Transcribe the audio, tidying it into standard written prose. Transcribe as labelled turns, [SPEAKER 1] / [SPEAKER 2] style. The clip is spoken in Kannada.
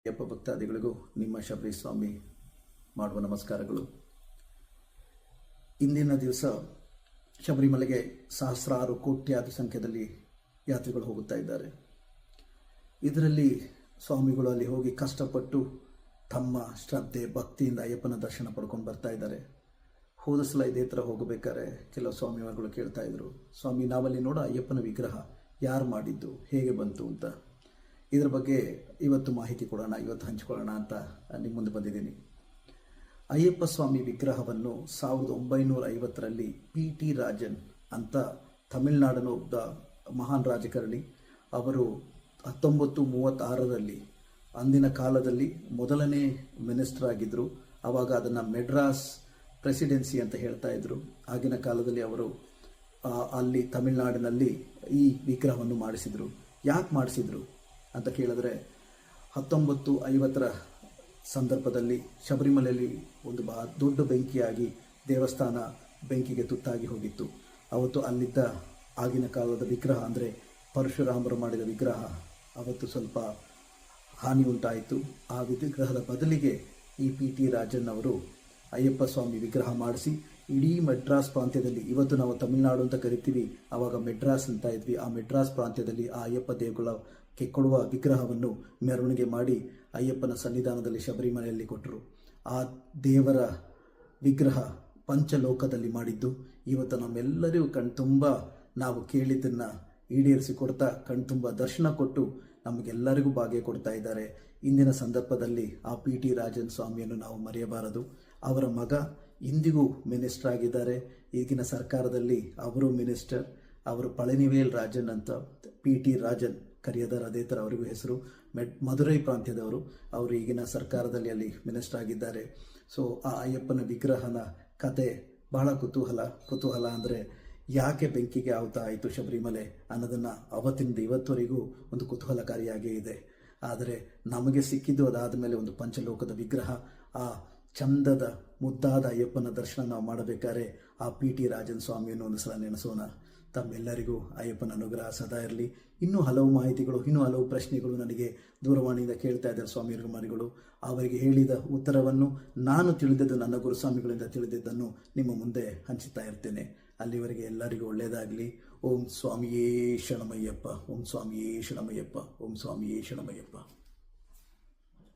[SPEAKER 1] ಅಯ್ಯಪ್ಪ ಭಕ್ತಾದಿಗಳಿಗೂ ನಿಮ್ಮ ಶಬರಿ ಸ್ವಾಮಿ ಮಾಡುವ ನಮಸ್ಕಾರಗಳು. ಇಂದಿನ ದಿವಸ ಶಬರಿಮಲೆಗೆ ಸಹಸ್ರಾರು ಕೋಟ್ಯಾದಿ ಸಂಖ್ಯೆಯಲ್ಲಿ ಯಾತ್ರಿಗಳು ಹೋಗುತ್ತಾ ಇದ್ದಾರೆ. ಇದರಲ್ಲಿ ಸ್ವಾಮಿಗಳು ಅಲ್ಲಿ ಹೋಗಿ ಕಷ್ಟಪಟ್ಟು ತಮ್ಮ ಶ್ರದ್ಧೆ ಭಕ್ತಿಯಿಂದ ಅಯ್ಯಪ್ಪನ ದರ್ಶನ ಪಡ್ಕೊಂಡು ಬರ್ತಾ ಇದ್ದಾರೆ. ಹೋದ ಸಲ ಇದೇ ಥರ ಹೋಗಬೇಕಾದ್ರೆ ಕೆಲವು ಸ್ವಾಮಿಗಳು ಕೇಳ್ತಾ ಇದ್ರು, ಸ್ವಾಮಿ ನಾವಲ್ಲಿ ನೋಡೋ ಅಯ್ಯಪ್ಪನ ವಿಗ್ರಹ ಯಾರು ಮಾಡಿದ್ದು, ಹೇಗೆ ಬಂತು ಅಂತ. ಇದರ ಬಗ್ಗೆ ಇವತ್ತು ಮಾಹಿತಿ ಕೊಡೋಣ, ಇವತ್ತು ಹಂಚಿಕೊಳ್ಳೋಣ ಅಂತ ನಿಮ್ಮ ಮುಂದೆ ಬಂದಿದ್ದೀನಿ. ಅಯ್ಯಪ್ಪ ಸ್ವಾಮಿ ವಿಗ್ರಹವನ್ನು 1950ರಲ್ಲಿ P.T. ರಾಜನ್ ಅಂತ ತಮಿಳುನಾಡಿನ ಒಬ್ಬ ಮಹಾನ್ ರಾಜಕಾರಣಿ, ಅವರು 1936ರಲ್ಲಿ ಅಂದಿನ ಕಾಲದಲ್ಲಿ ಮೊದಲನೇ ಮಿನಿಸ್ಟರ್ ಆಗಿದ್ದರು. ಆವಾಗ ಅದನ್ನು ಮೆಡ್ರಾಸ್ ಪ್ರೆಸಿಡೆನ್ಸಿ ಅಂತ ಹೇಳ್ತಾ ಇದ್ರು. ಆಗಿನ ಕಾಲದಲ್ಲಿ ಅವರು ಅಲ್ಲಿ ತಮಿಳುನಾಡಿನಲ್ಲಿ ಈ ವಿಗ್ರಹವನ್ನು ಮಾಡಿಸಿದರು. ಯಾಕೆ ಮಾಡಿಸಿದ್ರು ಅಂತ ಕೇಳಿದ್ರೆ, 1950ರ ಸಂದರ್ಭದಲ್ಲಿ ಶಬರಿಮಲೆಯಲ್ಲಿ ಒಂದು ದೊಡ್ಡ ಬೆಂಕಿಯಾಗಿ ದೇವಸ್ಥಾನ ಬೆಂಕಿಗೆ ತುತ್ತಾಗಿ ಹೋಗಿತ್ತು. ಅವತ್ತು ಅಲ್ಲಿದ್ದ ಆಗಿನ ಕಾಲದ ವಿಗ್ರಹ ಅಂದರೆ ಪರಶುರಾಮರು ಮಾಡಿದ ವಿಗ್ರಹ ಅವತ್ತು ಸ್ವಲ್ಪ ಹಾನಿ ಉಂಟಾಯಿತು. ಆ ವಿಗ್ರಹದ ಬದಲಿಗೆ ಈ P.T. ರಾಜನ್ ಅವರು ಅಯ್ಯಪ್ಪ ಸ್ವಾಮಿ ವಿಗ್ರಹ ಮಾಡಿಸಿ ಇಡೀ ಮೆಡ್ರಾಸ್ ಪ್ರಾಂತ್ಯದಲ್ಲಿ, ಇವತ್ತು ನಾವು ತಮಿಳುನಾಡು ಅಂತ ಕರಿತೀವಿ, ಆವಾಗ ಮೆಡ್ರಾಸ್ ಅಂತ ಇದ್ವಿ, ಆ ಮೆಡ್ರಾಸ್ ಪ್ರಾಂತ್ಯದಲ್ಲಿ ಆ ಅಯ್ಯಪ್ಪ ದೇಗುಲಕ್ಕೆ ಕೊಡುವ ವಿಗ್ರಹವನ್ನು ಮೆರವಣಿಗೆ ಮಾಡಿ ಅಯ್ಯಪ್ಪನ ಸನ್ನಿಧಾನದಲ್ಲಿ ಶಬರಿಮಲೆಯಲ್ಲಿ ಕೊಟ್ಟರು. ಆ ದೇವರ ವಿಗ್ರಹ ಪಂಚಲೋಕದಲ್ಲಿ ಮಾಡಿದ್ದು ಇವತ್ತು ನಮ್ಮೆಲ್ಲರಿಗೂ ಕಣ್ತುಂಬ ನಾವು ಕೇಳಿದ್ದನ್ನು ಈಡೇರಿಸಿಕೊಡ್ತಾ ಕಣ್ತುಂಬ ದರ್ಶನ ಕೊಟ್ಟು ನಮಗೆಲ್ಲರಿಗೂ ಭಾಗ್ಯ ಕೊಡ್ತಾ ಇದ್ದಾರೆ. ಇಂದಿನ ಸಂದರ್ಭದಲ್ಲಿ ಆ P.T. ರಾಜನ್ ಸ್ವಾಮಿಯನ್ನು ನಾವು ಮರೆಯಬಾರದು. ಅವರ ಮಗ ಇಂದಿಗೂ ಮಿನಿಸ್ಟರ್ ಆಗಿದ್ದಾರೆ. ಈಗಿನ ಸರ್ಕಾರದಲ್ಲಿ ಅವರು ಮಿನಿಸ್ಟರ್, ಅವರು ಪಳನಿವೇಲ್ ರಾಜನ್ ಅಂತ P.T. ರಾಜನ್ ಕರೆಯದಾರ, ಅದೇ ಥರ ಅವರಿಗೂ ಹೆಸರು. ಮಧುರೈ ಪ್ರಾಂತ್ಯದವರು. ಅವರು ಈಗಿನ ಸರ್ಕಾರದಲ್ಲಿ ಅಲ್ಲಿ ಮಿನಿಸ್ಟರ್ ಆಗಿದ್ದಾರೆ. ಸೊ ಆ ಅಯ್ಯಪ್ಪನ ವಿಗ್ರಹನ ಕತೆ ಬಹಳ ಕುತೂಹಲ ಅಂದರೆ ಯಾಕೆ ಬೆಂಕಿಗೆ ಆಹುತ ಆಯಿತು ಶಬರಿಮಲೆ ಅನ್ನೋದನ್ನು ಅವತ್ತಿನಿಂದ ಇವತ್ತುವರೆಗೂ ಒಂದು ಕುತೂಹಲಕಾರಿಯಾಗೇ ಇದೆ. ಆದರೆ ನಮಗೆ ಸಿಕ್ಕಿದ್ದು ಅದಾದ ಮೇಲೆ ಒಂದು ಪಂಚಲೋಕದ ವಿಗ್ರಹ. ಆ ಚಂದದ ಮುದ್ದಾದ ಅಯ್ಯಪ್ಪನ ದರ್ಶನ ನಾವು ಮಾಡಬೇಕಾದ್ರೆ ಆ P.T. ರಾಜನ್ ಸ್ವಾಮಿಯನ್ನು ಒಂದು ಸಲ ನೆನೆಸೋಣ. ತಮ್ಮೆಲ್ಲರಿಗೂ ಅಯ್ಯಪ್ಪನ ಅನುಗ್ರಹ ಸದಾ ಇರಲಿ. ಇನ್ನೂ ಹಲವು ಮಾಹಿತಿಗಳು, ಇನ್ನೂ ಹಲವು ಪ್ರಶ್ನೆಗಳು ನನಗೆ ದೂರವಾಣಿಯಿಂದ ಕೇಳ್ತಾ ಇದ್ದಾರೆ ಸ್ವಾಮಿಗಳು. ಅವರಿಗೆ ಹೇಳಿದ ಉತ್ತರವನ್ನು ನಾನು ತಿಳಿದದ್ದು, ನನ್ನ ಗುರುಸ್ವಾಮಿಗಳಿಂದ ತಿಳಿದಿದ್ದನ್ನು ನಿಮ್ಮ ಮುಂದೆ ಹಂಚುತ್ತಾ ಇರ್ತೇನೆ. ಅಲ್ಲಿವರೆಗೆ ಎಲ್ಲರಿಗೂ ಒಳ್ಳೆಯದಾಗಲಿ. ಓಂ ಸ್ವಾಮಿಯೇ ಶರಣಮಯ್ಯಪ್ಪ, ಓಂ ಸ್ವಾಮಿಯೇ ಶರಣಮಯ್ಯಪ್ಪ, ಓಂ ಸ್ವಾಮಿಯೇ ಶರಣಮಯ್ಯಪ್ಪ.